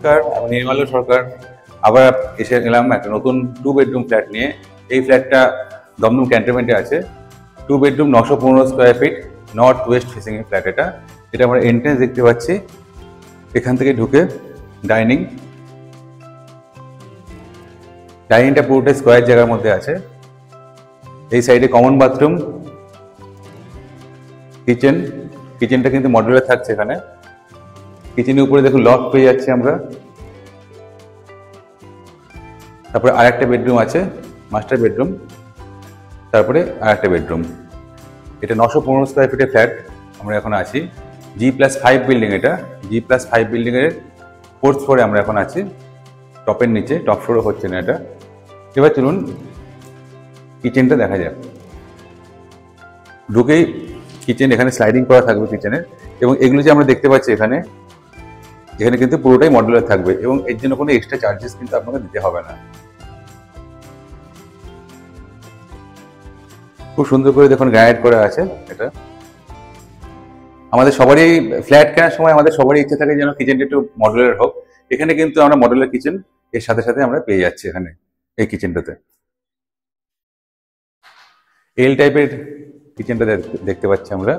নমস্কার, আমি নির্মল সরকার। আবার এসে এলাম একটা নতুন 2 বেডরুম ফ্ল্যাট নিয়ে। এই ফ্ল্যাটটা দমদম ক্যান্টনমেন্টে আছে। 2 bedroom 915 square feet, north West facing এর ফ্ল্যাট এটা। এটা আমরা এন্ট্রেন্স দেখতে পাচ্ছি। এখান থেকে ঢুকে ডাইনিংটা পুরোটা স্কোয়ার জায়গার মধ্যে আছে। এই সাইডে কমন বাথরুম, কিচেনটা কিন্তু মডুলার থাকছে এখানে। কিচেনের উপরে দেখুন লফট পেয়ে যাচ্ছি আমরা। তারপরে আরেকটা বেডরুম আছে, মাস্টার বেডরুম। তারপরে আরেকটা বেডরুম। এটা 915 স্কোয়ার ফিটের ফ্ল্যাট আমরা এখন আছি। G+5 বিল্ডিং, এটা G+5 বিল্ডিং এর 4th ফ্লোরে আমরা এখন আছি। টপের নিচে, টপ ফ্লোরে হচ্ছে না এটা। এবার চলুন কিচেনটা দেখা যাক। ঢুকেই কিচেন, এখানে স্লাইডিং করা থাকবে কিচেনের, এবং এগুলো যে আমরা দেখতে পাচ্ছি এখানে কিন্তু পুরোটাই মডুলার থাকবে, এবং এর জন্য কোনো এক্সট্রা চার্জেস কিন্তু আপনাকে দিতে হবে না। খুব সুন্দর করে দেখুন গ্রানাইট করা আছে এটা। আমাদের সবারই ফ্ল্যাট কেনার সময় আমাদের সবারই ইচ্ছে থাকে যেন কিচেনটা একটু মডুলার হোক। এখানে কিন্তু আমরা মডুলার কিচেন এর সাথে সাথে আমরা পেয়ে যাচ্ছি এখানে এই কিচেনটাতে। এল টাইপের কিচেনটা দেখতে পাচ্ছি আমরা।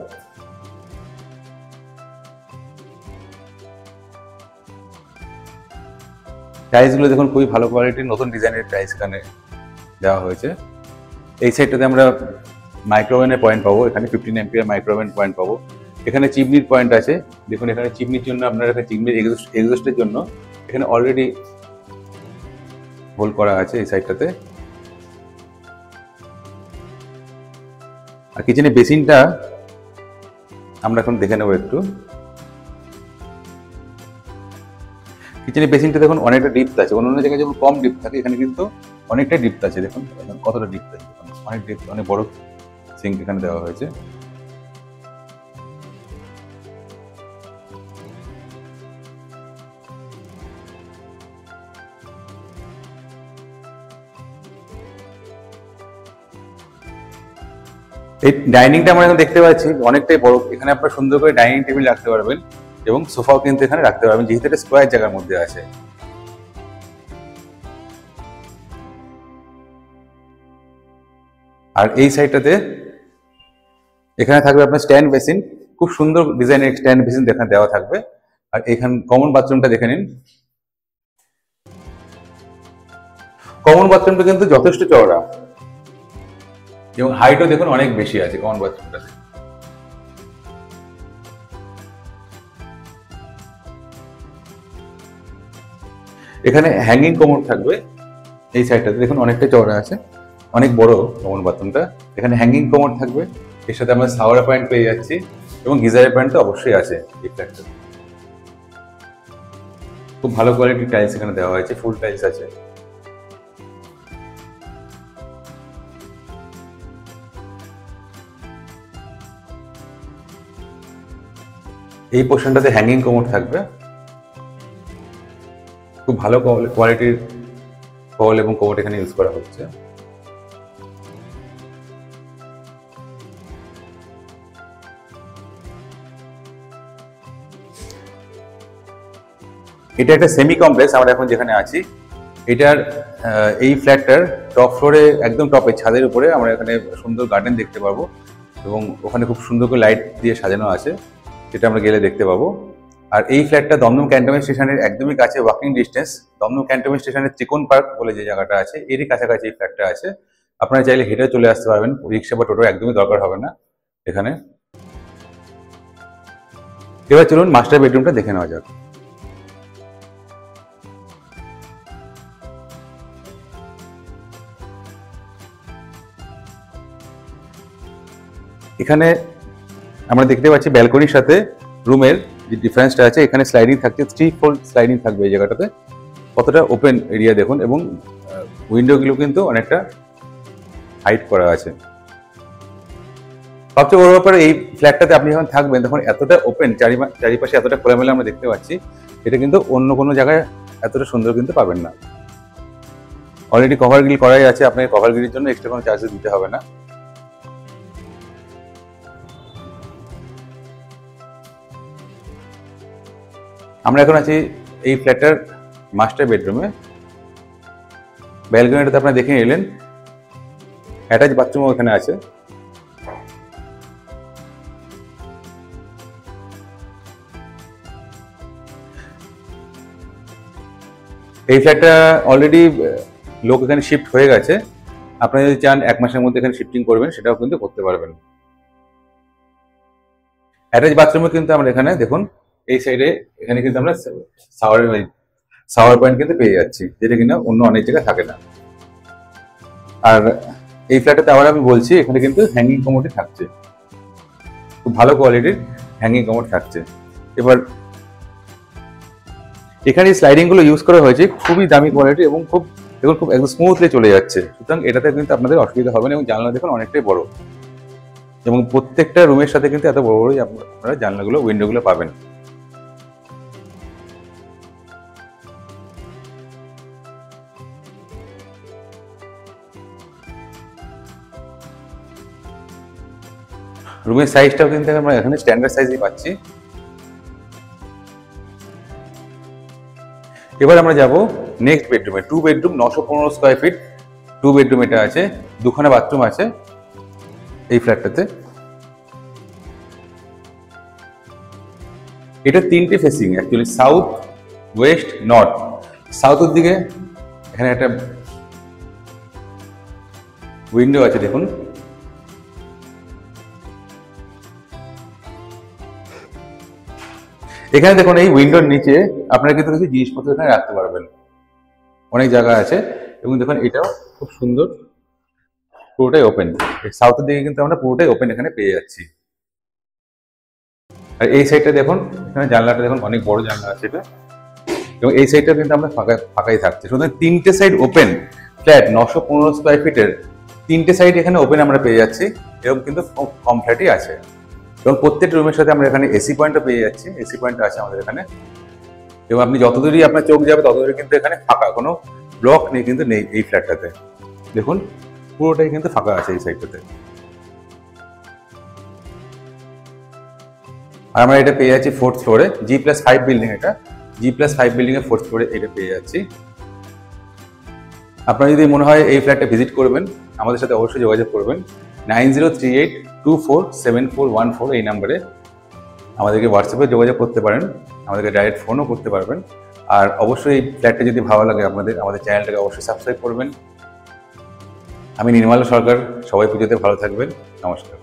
টাইলসগুলো দেখুন খুবই ভালো কোয়ালিটির, নতুন ডিজাইনের টাইলস এখানে দেওয়া হয়েছে। এই সাইডটাতে আমরা মাইক্রোওভেনের পয়েন্ট পাবো, এখানে 15 অ্যাম্পিয়ার মাইক্রোওভেন পয়েন্ট পাবো। এখানে চিমনির পয়েন্ট আছে, দেখুন এখানে চিমনির জন্য আপনার এখানে চিমনির এক্সস্টের জন্য এখানে অলরেডি হোল করা আছে এই সাইডটাতে। আর কিচেনের বেসিনটা আমরা এখন দেখে নেবো একটু। কিচেনের বেসিনটা দেখুন অনেকটা ডিপথ আছে, অন্য জায়গায় যেমন কম ডিপথ থাকে এখানে কিন্তু অনেকটা ডিপথ আছে। দেখুন কতটা ডিপথ আছে, অনেক ডিপথ, অনেক বড় সিঙ্ক এখানে দেওয়া হয়েছে। এই ডাইনিংটা আমরা এখন দেখতে পাচ্ছি অনেকটাই বড়। এখানে আপনারা সুন্দর করে ডাইনিং টেবিল রাখতে পারবেন, এবং সোফাও কিন্তু এখানে রাখতে পারবেন, যেহেতু এটা স্কোয়ার জায়গার মধ্যে আছে। আর এই সাইডটাতে এখানে থাকবে আপনার স্ট্যান্ড বেসিন, খুব সুন্দর ডিজাইনের স্ট্যান্ড বেসিন এখানে দেওয়া থাকবে। আর এখানে কমন বাথরুমটা দেখে নিন। কমন বাথরুমটা কিন্তু যথেষ্ট চওড়া, এবং হাইটও দেখুন অনেক বেশি আছে কমন বাথরুমটাতে। এখানে হ্যাঙ্গিং কমোড থাকবে এই সাইডটাতে, দেখুন অনেকটা চওড়া আছে, অনেক বড় কমন বাথরুমটা। এখানে হ্যাঙ্গিং কমোড থাকবে, এর সাথে আমরা শাওয়ার পয়েন্ট পেয়ে যাচ্ছি, এবং গিজারের পয়েন্ট তো অবশ্যই আছে এই ফ্ল্যাটটা। খুব ভালো কোয়ালিটির টাইলস এখানে দেওয়া হয়েছে, ফুল টাইলস আছে। এই পোর্শনটাতে হ্যাঙ্গিং কমোড থাকবে, খুব ভালো কোয়ালিটির কল এবং কমোড এখানে ইউজ করা হচ্ছে। এটা একটা সেমি কমপ্লেক্স আমরা এখন যেখানে আছি। এটার এই ফ্ল্যাটটার টপ ফ্লোরে, একদম টপে ছাদের উপরে আমরা এখানে সুন্দর গার্ডেন দেখতে পাবো, এবং ওখানে খুব সুন্দর করে লাইট দিয়ে সাজানো আছে, যেটা আমরা গেলে দেখতে পাবো। আর এই ফ্ল্যাটটা দমদম ক্যান্টনমেন্ট স্টেশনের একদমই কাছে, ওয়াকিং ডিস্টেন্স। দমদম ক্যান্টনমেন্ট স্টেশনের ত্রিকোণ পার্ক বলে যে জায়গাটা আছে, এরই কাছাকাছি এই ফ্ল্যাটটা আছে। আপনারা চাইলে হেঁটে চলে আসতে পারবেন, রিক্সা বা টোটো একদমই দরকার হবে না এখানে। এবার চলুন মাস্টার বেডরুমটা দেখে নেওয়া যাক। এখানে আমরা দেখতে পাচ্ছি ব্যালকনির সাথে রুমের যে ডিফারেন্সটা আছে, এখানে স্লাইডিং থাকছে, 3 ফোল্ড স্লাইডিং থাকবে এই জায়গাটাতে। কতটা ওপেন এরিয়া দেখুন, এবং উইন্ডোগুলো কিন্তু অনেকটা হাইট করা আছে। সবচেয়ে বড় ব্যাপার, এই ফ্ল্যাটটাতে আপনি যখন থাকবেন তখন এতটা ওপেন, চারিপাশে এতটা খোলামেলা আমরা দেখতে পাচ্ছি, এটা কিন্তু অন্য কোনো জায়গায় এতটা সুন্দর কিন্তু পাবেন না। অলরেডি কভার গ্রিল করাই আছে, আপনাকে কভার গ্রিলের জন্য এক্সট্রা কোনো চার্জেস দিতে হবে না। আমরা এখন আছি এই ফ্ল্যাটটার মাস্টার বেডরুমে। ব্যালকনিটাতে আপনারা দেখে নিলেন, অ্যাটাচ বাথরুমও এখানে আছে। এই ফ্ল্যাটটা অলরেডি লোক এখানে শিফট হয়ে গেছে। আপনারা যদি চান 1 মাসের মধ্যে এখানে শিফটিং করবেন, সেটাও কিন্তু করতে পারবেন। অ্যাটাচ বাথরুমে কিন্তু আমরা এখানে দেখুন, এই সাইডে এখানে কিন্তু আমরা শাওয়ার পয়েন্ট কিন্তু পেয়ে যাচ্ছি, যেটা কিনা অন্য অনেক জায়গায় থাকে না। আর এই ফ্ল্যাটটাতে আবার আমি বলছি, এখানে কিন্তু হ্যাঙ্গিং কমোডই থাকছে, খুব ভালো কোয়ালিটির হ্যাঙ্গিং কমোড থাকছে। এবার এখানে স্লাইডিং গুলো ইউজ করা হয়েছে খুবই দামি কোয়ালিটি এবং খুব একদম স্মুথলি চলে যাচ্ছে। সুতরাং এটাতে কিন্তু আপনাদের অসুবিধা হবে না। এবং জানলা দেখুন অনেকটাই বড়, এবং প্রত্যেকটা রুমের সাথে কিন্তু এত বড় বড়ই আপনারা জানলাগুলো, উইন্ডোগুলো পাবেন। রুমের সাইজটাও কিন্তু আমরা এখানে স্ট্যান্ডার্ড সাইজই পাচ্ছি। এবার আমরা যাব নেক্সট বেডরুমে। 2 বেডরুম, 915 স্কোয়ার ফিট 2 বেডরুম এটা আছে। 2খানা বাথরুম আছে এই ফ্ল্যাটটাতে। এটা 3টে facing, actually south, West, north. সাউথের দিকে এখানে একটা উইন্ডো আছে দেখুন। এখানে দেখুন, এই উইন্ডোর নিচে আপনারা কিন্তু কিছু জিনিসপত্র এখানে রাখতে পারবেন, অনেক জায়গা আছে। এবং দেখুন এটাও খুব সুন্দর, পুরোটাই ওপেন। সাউথের দিকে কিন্তু আমরা পুরোটাই ওপেন এখানে পেয়ে যাচ্ছি। আর এই সাইডটা দেখুন, এখানে জানলাটা দেখুন, অনেক বড় জানলা আছে এটা। এবং এই সাইডটা কিন্তু আমরা ফাঁকাই থাকছে। সুতরাং 3টে সাইড ওপেন ফ্ল্যাট, 915 স্কোয়ার ফিটের 3টে সাইড এখানে ওপেন আমরা পেয়ে যাচ্ছি। এরকম কিন্তু কম ফ্ল্যাটই আছে। এবং প্রত্যেকটা রুমের সাথে আমরা এখানে এসি পয়েন্টও পেয়ে যাচ্ছি। এসি পয়েন্ট আছে আমাদের এখানে। এবং আপনি যতদূরই আপনার চোখ যাবে ততদূরই কিন্তু এখানে ফাঁকা, কোনো ব্লক নেই কিন্তু নেই এই ফ্ল্যাটটাতে। দেখুন পুরোটাই কিন্তু ফাঁকা আছে এই সাইডটাতে। আর আমরা এটা পেয়ে যাচ্ছি 4th ফ্লোরে, G+5 বিল্ডিং। এটা G+5 বিল্ডিং এর 4th ফ্লোরে এটা পেয়ে যাচ্ছি। আপনার যদি মনে হয় এই ফ্ল্যাটটা ভিজিট করবেন, আমাদের সাথে অবশ্যই যোগাযোগ করবেন। 9038247414 এই নাম্বারে আমাদেরকে হোয়াটসঅ্যাপে যোগাযোগ করতে পারেন, আমাদেরকে ডাইরেক্ট ফোনও করতে পারবেন। আর অবশ্যই এই ফ্ল্যাটটা যদি ভালো লাগে আমাদের চ্যানেলটাকে অবশ্যই সাবস্ক্রাইব করবেন। আমি নির্মল সরকার, সবাই পুজোতে ভালো থাকবেন। নমস্কার।